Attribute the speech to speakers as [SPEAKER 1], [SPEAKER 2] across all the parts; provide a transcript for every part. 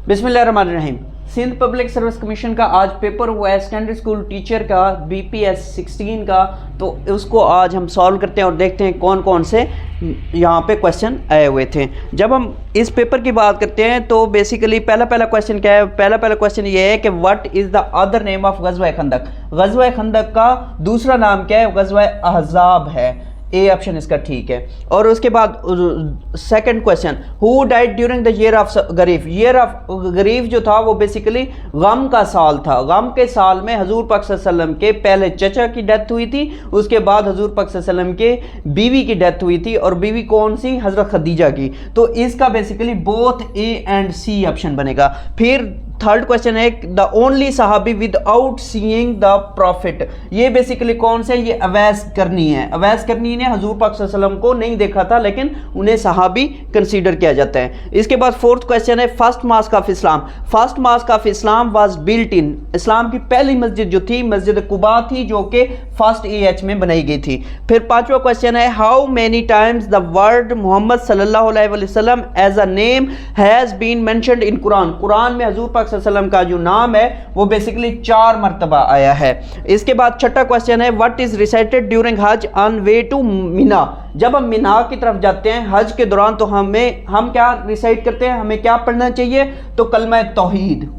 [SPEAKER 1] बिस्मिल्लाहिर्रहमानिर्रहीम। Sindh public service commission का आज पेपर हुआ है सेकेंडरी स्कूल टीचर का BPS 16 का, तो उसको आज हम सॉल्व करते हैं और देखते हैं कौन कौन से यहाँ पे क्वेश्चन आए हुए थे। जब हम इस पेपर की बात करते हैं तो बेसिकली पहला क्वेश्चन क्या है? पहला क्वेश्चन ये है कि what is the other name of गज़वा खंदक। गज़वा खंदक का दूसरा नाम क्या है? गज़वा अहज़ाब है। ए ऑप्शन इसका ठीक है। और उसके बाद second question, who died during the year of grief. Year of grief जो था वो बेसिकली गम का साल था। गम के साल में हजूर पाक सल्लल्लाहु अलैहि वसल्लम के पहले चचा की डेथ हुई थी, उसके बाद हजूर पाक सल्लल्लाहु अलैहि वसल्लम के बीवी की डेथ हुई थी, और बीवी कौन सी? हजरत खदीजा की। तो इसका basically both A and C option बनेगा। फिर थर्ड क्वेश्चन है द ओनली सहाबी विदाउट सीइंग द प्रॉफिट। ये बेसिकली कौन से? ये अवैस करनी है। अवैस करनी ने हजूर पाक सल्लल्लाहु अलैहि वसल्लम को नहीं देखा था, लेकिन उन्हें सहाबी कंसीडर किया जाता है। इसके बाद फोर्थ क्वेश्चन है first mosque of Islam. First mosque of Islam was built in. इस्लाम की पहली मस्जिद जो थी मस्जिद कुबा थी, जो कि फर्स्ट AH में बनाई गई थी। फिर पांचवा क्वेश्चन है how many times the word Muhammad सल्लल्लाहु अलैहि वसल्लम as a name has been mentioned in Quran. Quran में हजूर पाक सल्लल्लाहु अलैहि वसल्लम का जो नाम है वो बेसिकली 4 मरतबा आया है। इसके बाद छठा क्वेश्चन है व्हाट इज रिसाइटेड ड्यूरिंग हज ऑन वे टू मीना। जब हम मीना की तरफ जाते हैं हज के दौरान तो हम क्या रिसाइट करते हैं? हमें क्या पढ़ना चाहिए? तो कलमा तौहीद।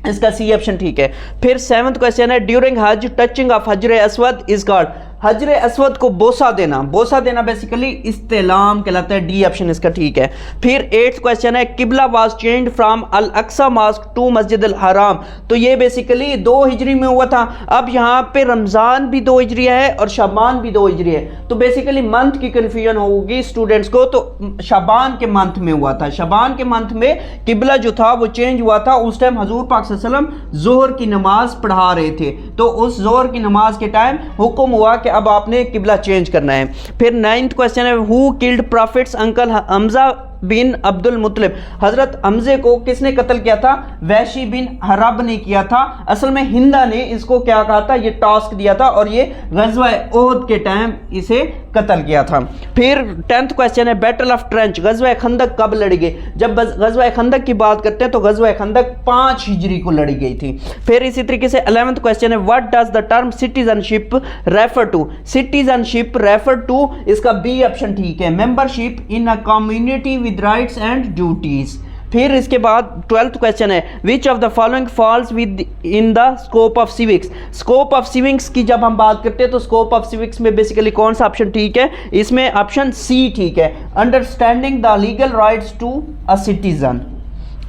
[SPEAKER 1] इसका सी ऑप्शन ठीक है। फिर 7th क्वेश्चन है ड्यूरिंग हज टचिंग ऑफ हजर अस्वद इज कॉल्ड। हजर अस्वद को बोसा देना बेसिकली इस्तेलाम कहलाता है। डी ऑप्शन इसका ठीक है। फिर 8th क्वेश्चन है किबला was changed from Al Aqsa mosque to Masjid al हराम। तो ये बेसिकली 2 हिजरी में हुआ था। अब यहाँ पे रमज़ान भी 2 हिजरी है और शाबान भी 2 हिजरी है, तो बेसिकली मंथ की कन्फ्यूजन होगी स्टूडेंट्स को। तो शाबान के मंथ में हुआ था। शाबान के मंथ में किबला जो था वो चेंज हुआ था। उस टाइम हजूर पाक सल्लल्लाहु अलैहि वसल्लम जोहर की नमाज पढ़ा रहे थे, तो उस जोहर की नमाज के टाइम हुक्म हुआ कि अब आपने किबला चेंज करना है। फिर 9th क्वेश्चन है who killed prophet's uncle Hamza bin Abdul Muttalib. हजरत हमजे को किसने कत्ल किया था? वैशी बिन हरब ने किया था। असल में हिंदा ने इसको क्या कहा था? ये टास्क दिया था और ये गज़वा ओहद के टाइम इसे कत्ल किया था। फिर 10th क्वेश्चन है बैटल ऑफ ट्रेंच। गज़वा खंदक कब लड़ी गई? जब गज़वा खंदक की बात करते हैं तो गज़वा खंदक 5 हिजरी को लड़ी गई थी। फिर इसी तरीके से 11th क्वेश्चन है what does the term citizenship refer to. Citizenship refer to, इसका बी ऑप्शन ठीक है। Membership in a community with rights and duties. फिर इसके बाद 12th क्वेश्चन है which of the following falls within the scope of civics. Scope of civics की जब हम बात करते हैं तो स्कोप ऑफ सिविक्स में बेसिकली कौन सा ऑप्शन ठीक है? इसमें ऑप्शन सी ठीक है, understanding the legal rights to a citizen.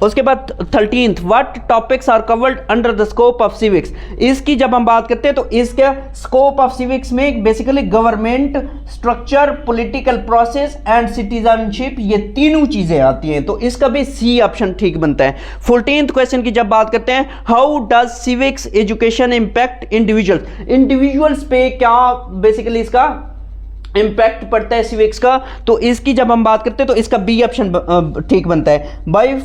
[SPEAKER 1] उसके बाद 13th what topics are covered under the scope of civics. इसकी जब हम बात करते हैं तो इसके स्कोप ऑफ सिविक्स में basically government structure, political process and citizenship, ये तीनों चीजें आती हैं, तो इसका भी सी ऑप्शन ठीक बनता है। 14th क्वेश्चन की जब बात करते हैं how does civics education impact individuals पे क्या बेसिकली इसका इंपैक्ट पड़ता है सिविक्स का? तो इसकी जब हम बात करते हैं तो इसका बी ऑप्शन ठीक बनता है। By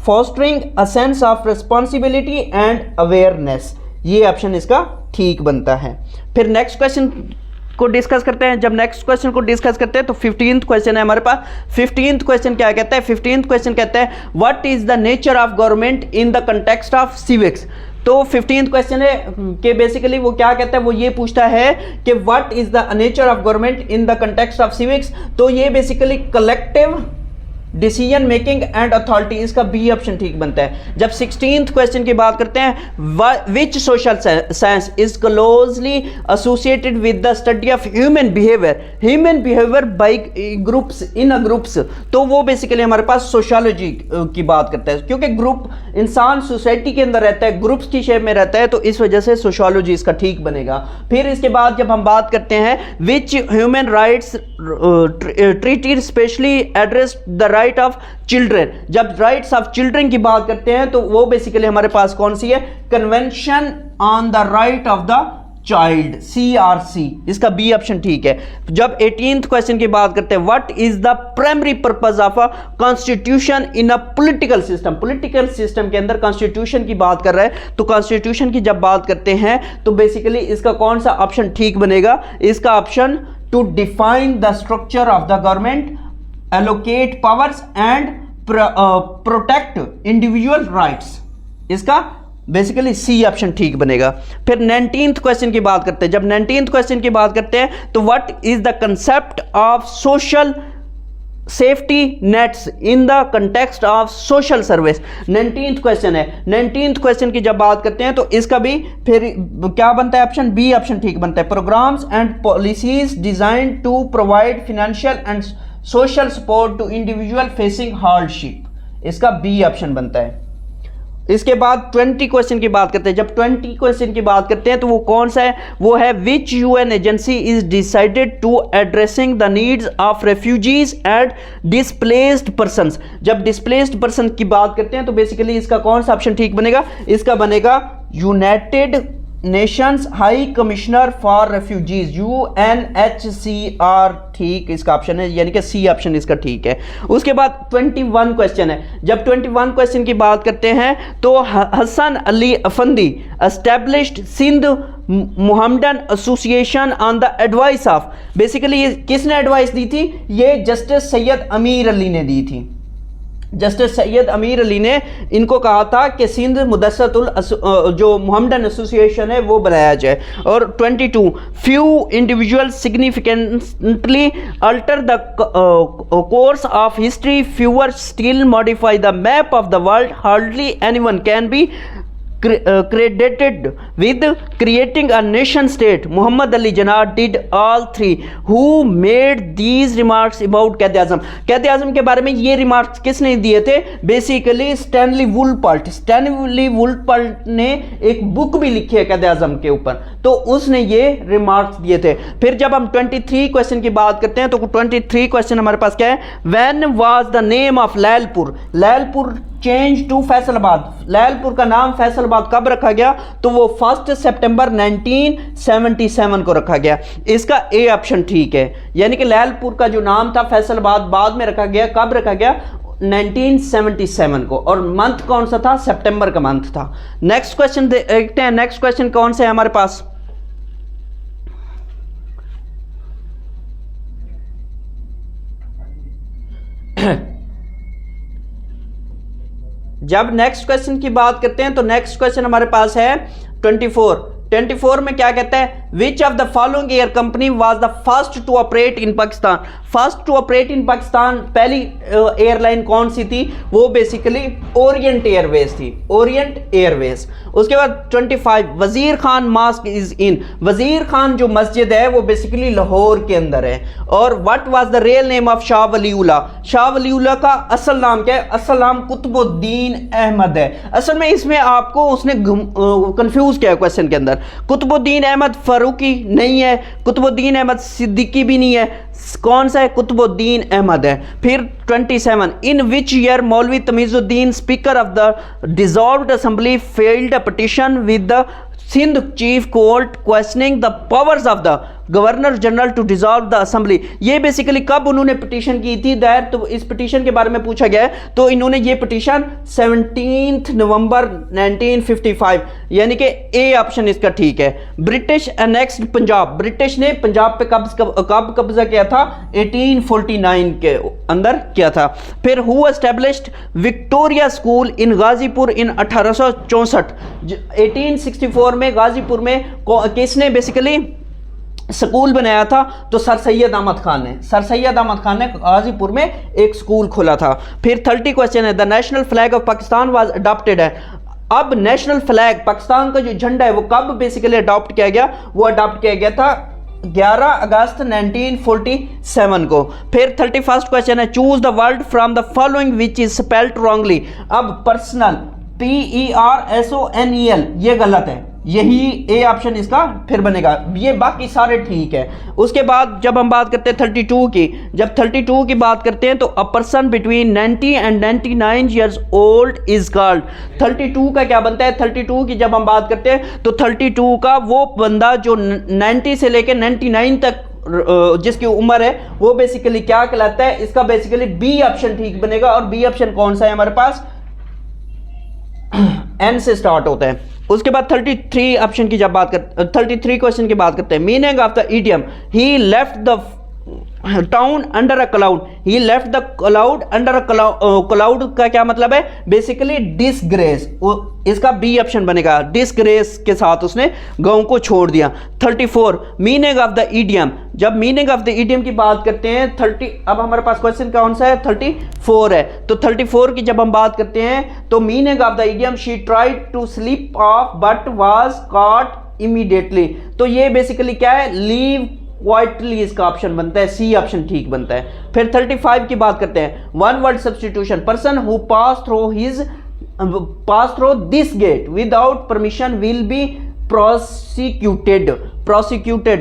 [SPEAKER 1] fostering a sense of responsibility and awareness, ये ऑप्शन इसका ठीक बनता है। फिर नेक्स्ट क्वेश्चन को डिस्कस करते हैं। जब नेक्स्ट क्वेश्चन को डिस्कस करते हैं तो 15th क्वेश्चन है हमारे पास। 15th क्वेश्चन क्या कहता है? 15th क्वेश्चन कहता है what is the nature of government in the context of civics. तो 15th क्वेश्चन है कि बेसिकली वो क्या कहता है? वो ये पूछता है कि what is the nature of government in the context of civics. तो ये basically collective decision making and authority, इसका बी ऑप्शन ठीक बनता है। जब 16th क्वेश्चन की बात करते हैं which social science is closely associated with the study of human behaviour by groups in a groups, तो वो बेसिकली हमारे पास सोशियोलॉजी की बात करता है, क्योंकि ग्रुप इंसान सोसाइटी के अंदर रहता है, ग्रुप्स की शेप में रहता है, तो इस वजह से सोशियोलॉजी इसका ठीक बनेगा। फिर इसके बाद जब हम बात करते हैं which human rights treated specially address the right of children. जब राइट्स ऑफ चिल्ड्रन की बात करते हैं तो वो बेसिकली हमारे पास कौन सी है? Convention on the right of the child, CRC, इसका बी ऑप्शन ठीक है। जब 18th क्वेश्चन की बात करते हैं what is the primary purpose of a constitution in a political system. Political system के अंदर कॉन्स्टिट्यूशन की बात कर रहे हैं, तो कॉन्स्टिट्यूशन की जब बात करते हैं तो बेसिकली इसका कौन सा ऑप्शन ठीक बनेगा? इसका option to define the structure of the government, allocate powers and protect individual rights, इसका बेसिकली सी ऑप्शन ठीक बनेगा। फिर 19th क्वेश्चन की बात करते हैं। जब 19th क्वेश्चन की बात करते हैं तो what is the concept of social safety nets in the context of social service. 19th question है। 19th क्वेश्चन की जब बात करते हैं तो इसका भी फिर क्या बनता है, ऑप्शन बी ऑप्शन ठीक बनता है। Programs and policies design to provide financial and social support to individual facing hardship, इसका बी ऑप्शन बनता है। इसके बाद 20 क्वेश्चन की बात करते हैं। जब 20 क्वेश्चन की बात करते हैं तो वो कौन सा है, वो है which UN agency is decided to addressing the needs of refugees and displaced persons. जब डिस्प्लेस्ड पर्सन की बात करते हैं तो बेसिकली इसका कौन सा ऑप्शन ठीक बनेगा, इसका बनेगा United Nations high commissioner for refugees, UNHCR ठीक इसका ऑप्शन है, यानी कि सी ऑप्शन इसका ठीक है। उसके बाद 21 क्वेश्चन है। जब 21 क्वेश्चन की बात करते हैं तो Hassan Ali Effendi established Sindh Muhammadan association on the advice of, basically किसने एडवाइस दी थी, ये जस्टिस सैयद अमीर अली ने दी थी। जस्टिस सैयद अमीर अली ने इनको कहा था कि सिंध मुदस्सतुल जो मुहम्मदन एसोसिएशन है वो बनाया जाए। और 22 few individual significantly alter the course of history, fewer still modify the map of the world, hardly anyone can be credited with creating a nation state. Muhammad Ali Jinnah did all three. Who made these remarks about कैद आज़म? कैद आज़म के बारे में ये remarks किसने दिए थे, basically Stanley वुलपर्ट। Stanley वुलपर्ट ने एक बुक भी लिखी है कैद आज़म के ऊपर, तो उसने ये रिमार्क्स दिए थे। फिर जब हम 23 क्वेश्चन की बात करते हैं तो 23 क्वेश्चन हमारे पास क्या है, when was the name of Lyallpur, Lyallpur change to Faisalabad, Lyallpur का नाम फैसलाबाद कब रखा गया, तो वो 1 सितंबर 1977 को रखा गया। इसका ए ऑप्शन ठीक है, यानी कि लैलपुर का जो नाम था फैसलाबाद बाद में रखा गया, कब रखा गया, 1977 को, और मंथ कौन सा था, सितंबर का मंथ था। नेक्स्ट क्वेश्चन देखते हैं। नेक्स्ट क्वेश्चन कौन सा है हमारे पास, जब नेक्स्ट क्वेश्चन की बात करते हैं तो नेक्स्ट क्वेश्चन हमारे पास है 24 में क्या कहता है, which of the following air company was the first to operate in Pakistan. First to operate in Pakistan पहली एयरलाइन कौन सी थी, वो बेसिकली ओरिएंट एयरवेज थी, ओरिएंट एयरवेज। उसके बाद 25 Wazir Khan mask is in, Wazir Khan जो मस्जिद है वो बेसिकली लाहौर के अंदर है। और what was the real name of Shah Waliullah, Shah Waliullah का असल नाम क्या है, असल नाम कुतुबुद्दीन अहमद है। असल में इसमें आपको उसने कंफ्यूज किया क्वेश्चन के अंदर, कुतुबुद्दीन अहमद फारूकी नहीं है, कुतुबुद्दीन अहमद सिद्दीकी भी नहीं है, कौन सा है, कुतुबुद्दीन अहमद है। फिर 27 इन which year Maulvi Tamizuddin speaker of the dissolved assembly filed a petition with the Sindh chief court questioning the powers of the governor general to dissolve the assembly. ये बेसिकली कब उन्होंने पिटीशन की थी दायर, तो इस पिटीशन के बारे में पूछा गया है, तो इन्होंने ये पिटीशन 17 नवंबर 1955, यानी कि ए ऑप्शन इसका ठीक है। ब्रिटिश एनेक्स्ड पंजाब, ब्रिटिश ने पंजाब पे कब कब्जा किया था, 1849 के अंदर किया था। फिर who established Victoria school in Ghazipur in 1864, 1864 में गाजीपुर में किसने बेसिकली स्कूल बनाया था, तो सर सैयद अहमद खान ने, सर सैयद अहमद खान ने गाजीपुर में एक स्कूल खोला था। फिर 30 क्वेश्चन है, the national flag of Pakistan was adopted है। अब नेशनल फ्लैग पाकिस्तान का जो झंडा है वो कब बेसिकली अडॉप्ट किया गया, वो अडॉप्ट किया गया था 11 अगस्त 1947 को। फिर 31 क्वेश्चन है, choose the word from the following which is spelled wrongly. अब पर्सनल PERSONEL ये गलत है, यही ए ऑप्शन इसका फिर बनेगा, ये बाकी सारे ठीक है। उसके बाद जब हम बात करते हैं 32 की, जब 32 की बात करते हैं तो a person between 90 and 99 years old is called. 32 का क्या बनता है, 32 की जब हम बात करते हैं तो 32 का वो बंदा जो 90 से लेकर 99 तक जिसकी उम्र है वो बेसिकली क्या कहलाता है, इसका बेसिकली बी ऑप्शन ठीक बनेगा। और बी ऑप्शन कौन सा है हमारे पास, एन से स्टार्ट होता है। उसके बाद 33 ऑप्शन की जब बात करते 33 क्वेश्चन की बात करते हैं, meaning of the idiom he left the town under a cloud, he left the cloud under a cloud का क्या मतलब है, बेसिकली डिसग्रेस, इसका बी ऑप्शन बनेगा, डिसग्रेस के साथ उसने गांव को छोड़ दिया। 34 मीनिंग ऑफ द इडियम, जब मीनिंग ऑफ द इडियम की बात करते हैं 30, अब हमारे पास क्वेश्चन कौन सा है, 34 है, तो 34 की जब हम बात करते हैं तो meaning of the idiom, she tried to sleep off but was caught immediately, तो ये बेसिकली क्या है, लीव क्वाइटली, इसका ऑप्शन बनता है सी ऑप्शन ठीक बनता है। फिर 35 की बात करते हैं, one word substitution, person who pass through this gate without permission will be prosecuted,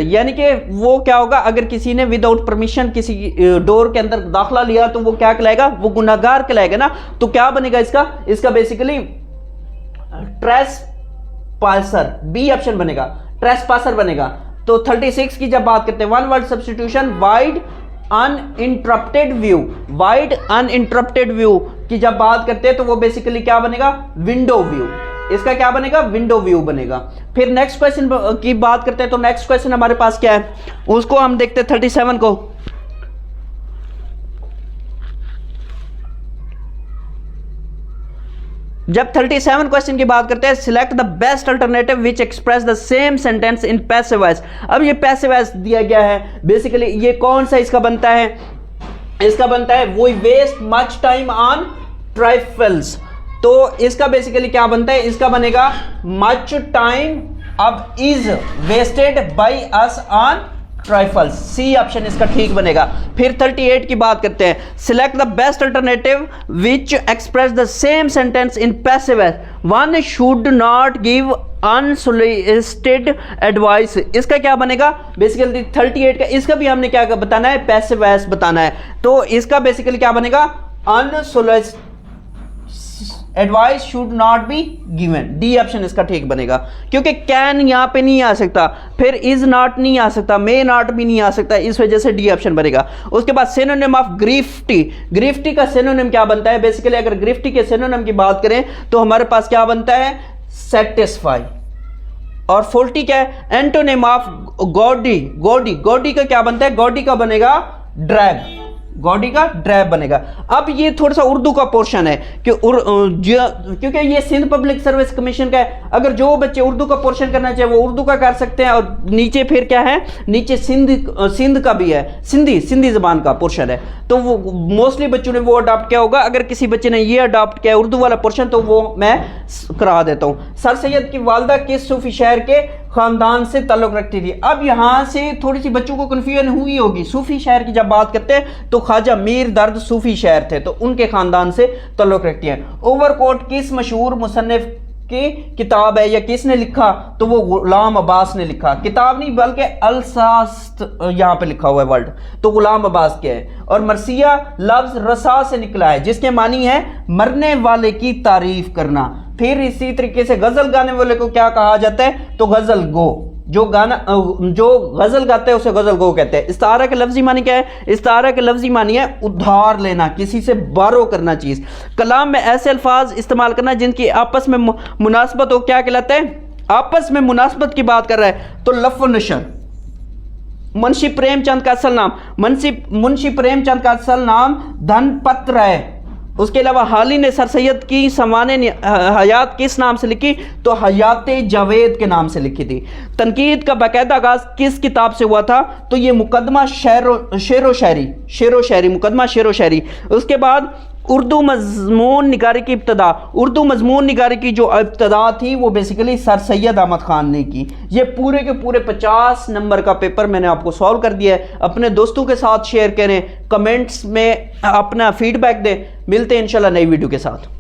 [SPEAKER 1] यानी कि वो क्या होगा, अगर किसी ने विदाउट परमिशन किसी डोर के अंदर दाखला लिया तो वो क्या कहलाएगा, वो गुनाहगार कहलाएगा ना, तो क्या बनेगा इसका बेसिकली ट्रेसपासर, बी ऑप्शन बनेगा, ट्रेसपासर बनेगा। तो 36 की जब बात करते हैं, one word substitution, wide uninterrupted view, wide uninterrupted view की जब बात करते हैं तो वो बेसिकली क्या बनेगा, विंडो व्यू, इसका क्या बनेगा, विंडो व्यू बनेगा। फिर नेक्स्ट क्वेश्चन की बात करते हैं, तो नेक्स्ट क्वेश्चन हमारे पास क्या है, उसको हम देखते हैं 37 को। जब 37 क्वेश्चन की बात करते हैं, select the best alternative which express the same sentence in passive voice. अब ये पैसिव वॉइस दिया गया है, बेसिकली ये कौन सा इसका बनता है, इसका बनता है वो waste much time on trifles, तो इसका बेसिकली क्या बनता है, इसका बनेगा मच टाइम अब is wasted by us on trifles, C option इसका ठीक बनेगा। फिर 38 की बात करते हैं, select the best alternative which express the same sentence in passive voice, one should not give unsolicited advice, इसका क्या बनेगा, बेसिकली 38 का इसका भी हमने क्या बताना है, पैसिव वॉइस बताना है, तो इसका बेसिकली क्या बनेगा, unsolicited advice should not be given, D option इसका ठीक बनेगा, क्योंकि कैन यहां पे नहीं आ सकता, फिर इज नॉट नहीं आ सकता, मे नॉट भी नहीं आ सकता, इस वजह से डी ऑप्शन बनेगा। उसके बाद सिनोनिम ऑफ ग्रिफ्टी, ग्रिफ्टी का सिनोनिम क्या बनता है, बेसिकली अगर ग्रिफ्टी के सिनोनिम की बात करें तो हमारे पास क्या बनता है, सेटिस्फाई। और 40 क्या है, एंटोनिम ऑफ गॉडी, गॉडी का क्या बनता है, गॉडी का बनेगा ड्रैग, गॉडी का ड्रैब बनेगा। अब ये थोड़ा सा उर्दू का पोर्शन है कि क्योंकि ये सिंध पब्लिक सर्विस कमीशन का है, अगर जो बच्चे उर्दू का पोर्शन करना चाहे वो उर्दू का कर सकते हैं, और नीचे फिर क्या है, नीचे सिंध का भी है, सिंधी ज़बान का पोर्शन है, तो वो मोस्टली बच्चों ने वो अडॉप्ट किया होगा। अगर किसी बच्चे ने ये अडॉप्ट किया उर्दू वाला पोर्शन तो वो मैं करा देता हूँ। सर सैयद की वालदा किस सूफी शहर के ख़ानदान से ताल्लुक़ रखती थी। अब यहाँ से थोड़ी सी बच्चों को कन्फ्यूजन हुई होगी, सूफी शहर की जब बात करते हैं तो ख्वाजा मीर दर्द सूफी शहर थे, तो उनके ख़ानदान से ताल्लुक़ रखती हैं। ओवरकोट किस मशहूर मुसन्निफ की किताब है या किसने लिखा, तो वो गुलाम अब्बास ने लिखा, किताब नहीं बल्कि अलसास्त यहाँ पे लिखा हुआ है वर्ड, तो गुलाम अब्बास क्या है। और मरसिया लफ्ज़ रसा से निकला है जिसके मानी है मरने वाले की तारीफ करना। फिर इसी तरीके से गज़ल गाने वाले को क्या कहा जाता है, तो गज़ल गो, जो गज़ल गाते हैं उसे गज़ल गो कहते हैं। इस्तारा के लफ्ज़ी मानी क्या है, इस्तारा के लफ्ज़ी मानी है उधार लेना, किसी से बारो करना चीज़। कलाम में ऐसे अल्फाज इस्तेमाल करना जिनकी आपस में मुनासबत हो, क्या कहलाता है, आपस में मुनासबत की बात कर रहा है, तो लफ़ नशर। मुंशी प्रेमचंद का असल नाम, मुंशी प्रेमचंद का असल नाम धनपत्र है। उसके अलावा हाली ने सर सैयद की सवाने हयात किस नाम से लिखी, तो हयात जावेद के नाम से लिखी थी। तनकीद का बाकायदा आगाज किस किताब से हुआ था, तो ये मुकदमा शेरो शायरी, मुकदमा शेरो शायरी। उसके बाद उर्दू मजमून निगारी की इब्तदा, उर्दू मजमून निगारी की जो इब्तदा थी वो बेसिकली सर सैयद अहमद ख़ान ने की। ये पूरे के पूरे 50 नंबर का पेपर मैंने आपको सॉल्व कर दिया है। अपने दोस्तों के साथ शेयर करें, कमेंट्स में अपना फीडबैक दें। मिलते हैं इंशाल्लाह नई वीडियो के साथ।